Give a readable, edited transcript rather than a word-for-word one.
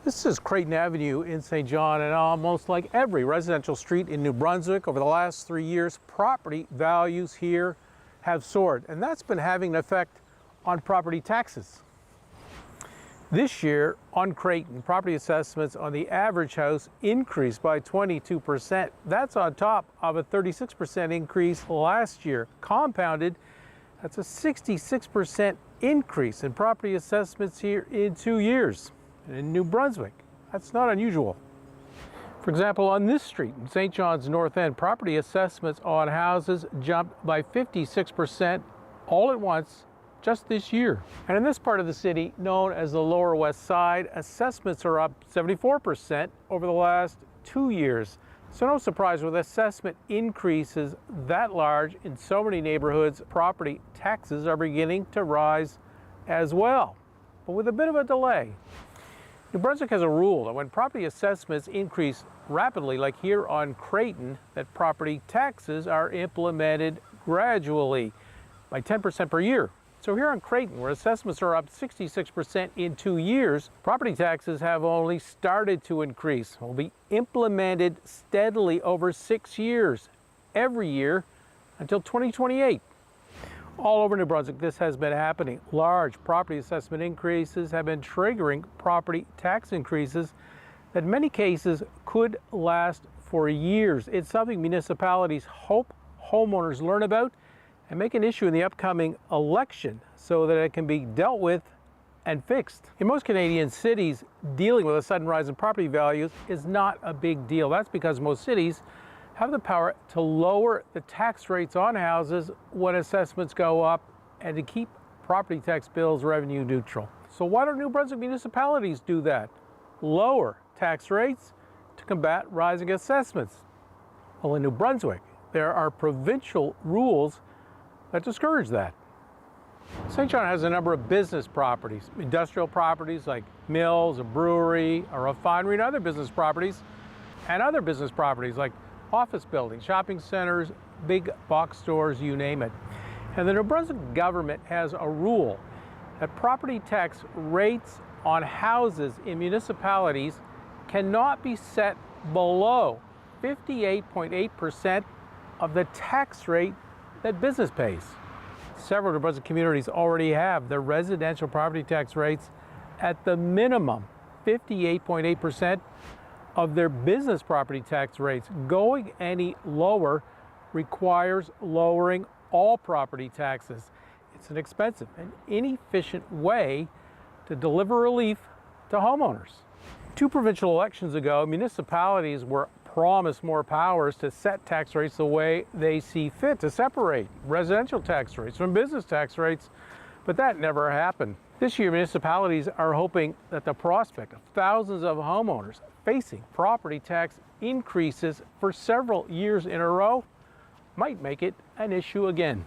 This is Creighton Avenue in St. John, and almost like every residential street in New Brunswick over the last 3 years, property values here have soared, and that's been having an effect on property taxes. This year on Creighton, property assessments on the average house increased by 22%. That's on top of a 36% increase last year. Compounded, that's a 66% increase in property assessments here in 2 years. And in New Brunswick, that's not unusual. For example, on this street in St. John's North End, property assessments on houses jumped by 56% all at once just this year. And in this part of the city, known as the Lower West Side, assessments are up 74% over the last 2 years. So no surprise, with assessment increases that large in so many neighborhoods, property taxes are beginning to rise as well, but with a bit of a delay. New Brunswick has a rule that when property assessments increase rapidly, like here on Creighton, that property taxes are implemented gradually by 10% per year. So here on Creighton, where assessments are up 66% in 2 years, property taxes have only started to increase. Will be implemented steadily over 6 years, every year until 2028. All over New Brunswick, this has been happening. Large property assessment increases have been triggering property tax increases that in many cases could last for years. It's something municipalities hope homeowners learn about and make an issue in the upcoming election so that it can be dealt with and fixed. In most Canadian cities, dealing with a sudden rise in property values is not a big deal. That's because most cities have the power to lower the tax rates on houses when assessments go up and to keep property tax bills revenue neutral. So why don't New Brunswick municipalities do that? Lower tax rates to combat rising assessments. Well, in New Brunswick, there are provincial rules that discourage that. St. John has a number of business properties, industrial properties like mills, a brewery, a refinery, and other business properties like office buildings, shopping centers, big box stores, you name it. And the New Brunswick government has a rule that property tax rates on houses in municipalities cannot be set below 58.8% of the tax rate that business pays. Several New Brunswick communities already have their residential property tax rates at the minimum 58.8% of their business property tax rates. Going any lower requires lowering all property taxes. It's an expensive and inefficient way to deliver relief to homeowners. 2 provincial elections ago, municipalities were promised more powers to set tax rates the way they see fit, to separate residential tax rates from business tax rates, but that never happened. This year, municipalities are hoping that the prospect of thousands of homeowners facing property tax increases for several years in a row might make it an issue again.